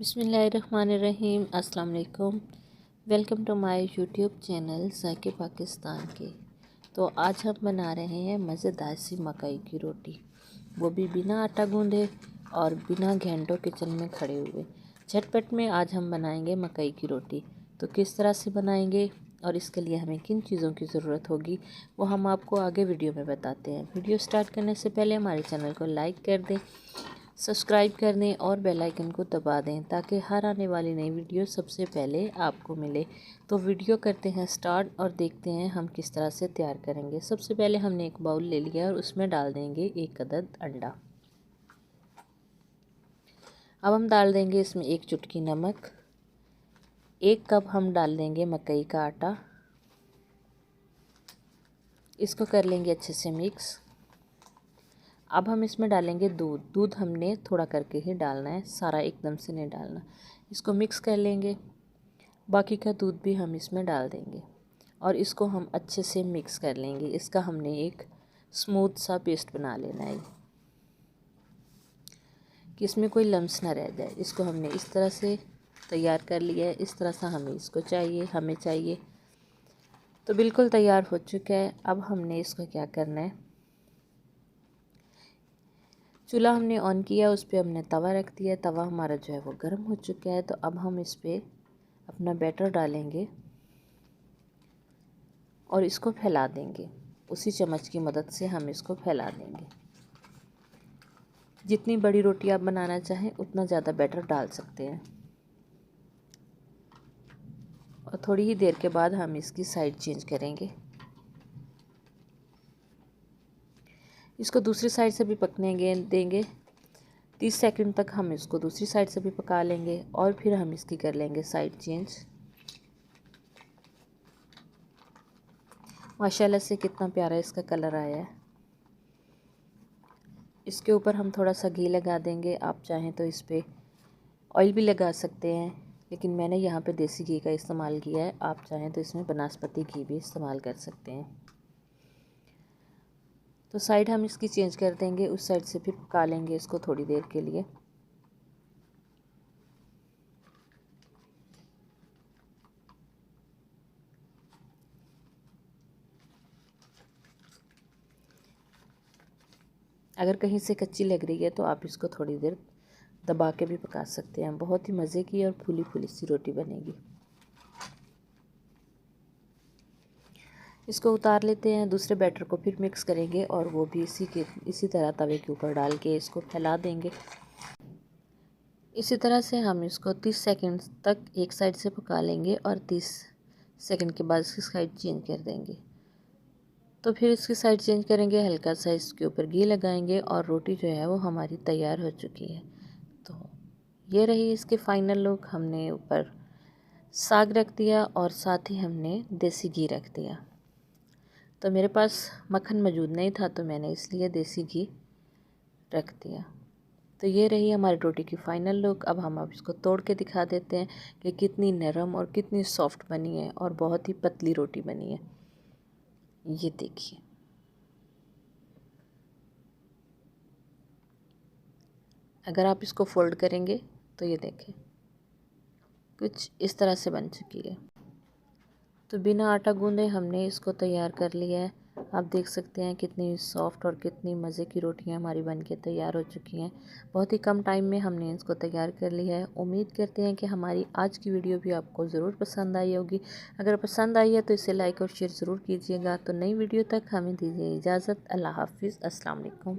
बिस्मिल्लाहिर्रहमानिर्रहीम। अस्सलाम वालेकुम। Welcome to my YouTube channel ज़ायके पाकिस्तान के। तो आज हम बना रहे हैं मज़ेदार सी मकई की रोटी, वो भी बिना आटा गूंदे और बिना घंटों किचन में खड़े हुए। झटपट में आज हम बनाएंगे मकई की रोटी। तो किस तरह से बनाएंगे और इसके लिए हमें किन चीज़ों की ज़रूरत होगी वो हम आपको आगे वीडियो में बताते हैं। वीडियो स्टार्ट करने से पहले हमारे चैनल को लाइक कर दें, सब्सक्राइब कर दें और बेल आइकन को दबा दें ताकि हर आने वाली नई वीडियो सबसे पहले आपको मिले। तो वीडियो करते हैं स्टार्ट और देखते हैं हम किस तरह से तैयार करेंगे। सबसे पहले हमने एक बाउल ले लिया और उसमें डाल देंगे 1 अदद अंडा। अब हम डाल देंगे इसमें 1 चुटकी नमक, 1 कप हम डाल देंगे मकई का आटा। इसको कर लेंगे अच्छे से मिक्स। अब हम इसमें डालेंगे दूध हमने थोड़ा करके ही डालना है, सारा एकदम से नहीं डालना। इसको मिक्स कर लेंगे, बाकी का दूध भी हम इसमें डाल देंगे और इसको हम अच्छे से मिक्स कर लेंगे। इसका हमने एक स्मूथ सा पेस्ट बना लेना है कि इसमें कोई लम्स ना रह जाए। इसको हमने इस तरह से तैयार कर लिया है, इस तरह सा हमें चाहिए। तो बिल्कुल तैयार हो चुका है। अब हमने इसको क्या करना है, चूल्हा हमने ऑन किया, उस पर हमने तवा रख दिया। तवा हमारा जो है वो गर्म हो चुका है। तो अब हम इस पर अपना बैटर डालेंगे और इसको फैला देंगे। उसी चम्मच की मदद से हम इसको फैला देंगे। जितनी बड़ी रोटी आप बनाना चाहें उतना ज़्यादा बैटर डाल सकते हैं। और थोड़ी ही देर के बाद हम इसकी साइड चेंज करेंगे। इसको दूसरी साइड से भी पकने देंगे। 30 सेकंड तक हम इसको दूसरी साइड से भी पका लेंगे और फिर हम इसकी कर लेंगे साइड चेंज। माशाल्लाह से कितना प्यारा इसका कलर आया है। इसके ऊपर हम थोड़ा सा घी लगा देंगे। आप चाहें तो इस पर ऑयल भी लगा सकते हैं, लेकिन मैंने यहाँ पे देसी घी का इस्तेमाल किया है। आप चाहें तो इसमें बनास्पति घी भी इस्तेमाल कर सकते हैं। तो साइड हम इसकी चेंज कर देंगे, उस साइड से फिर पका लेंगे इसको थोड़ी देर के लिए। अगर कहीं से कच्ची लग रही है तो आप इसको थोड़ी देर दबा के भी पका सकते हैं। बहुत ही मज़े की और फूली फूली सी रोटी बनेगी। इसको उतार लेते हैं, दूसरे बैटर को फिर मिक्स करेंगे और वो भी इसी तरह तवे के ऊपर डाल के इसको फैला देंगे। इसी तरह से हम इसको 30 सेकंड तक एक साइड से पका लेंगे और 30 सेकंड के बाद इसकी साइड चेंज कर देंगे। तो फिर इसकी साइड चेंज करेंगे, हल्का सा इसके ऊपर घी लगाएंगे और रोटी जो है वो हमारी तैयार हो चुकी है। तो ये रही इसके फाइनल लुक। हमने ऊपर साग रख दिया और साथ ही हमने देसी घी रख दिया। तो मेरे पास मक्खन मौजूद नहीं था तो मैंने इसलिए देसी घी रख दिया। तो ये रही हमारी रोटी की फ़ाइनल लुक। अब इसको तोड़ के दिखा देते हैं कि कितनी नरम और कितनी सॉफ्ट बनी है और बहुत ही पतली रोटी बनी है। ये देखिए, अगर आप इसको फोल्ड करेंगे तो ये देखें कुछ इस तरह से बन चुकी है। तो बिना आटा गूंदे हमने इसको तैयार कर लिया है। आप देख सकते हैं कितनी सॉफ्ट और कितनी मज़े की रोटियां हमारी बनके तैयार हो चुकी हैं। बहुत ही कम टाइम में हमने इसको तैयार कर लिया है। उम्मीद करते हैं कि हमारी आज की वीडियो भी आपको ज़रूर पसंद आई होगी। अगर पसंद आई है तो इसे लाइक और शेयर ज़रूर कीजिएगा। तो नई वीडियो तक हमें दीजिए इजाज़त। अल्लाह हाफिज़। अस्सलाम वालेकुम।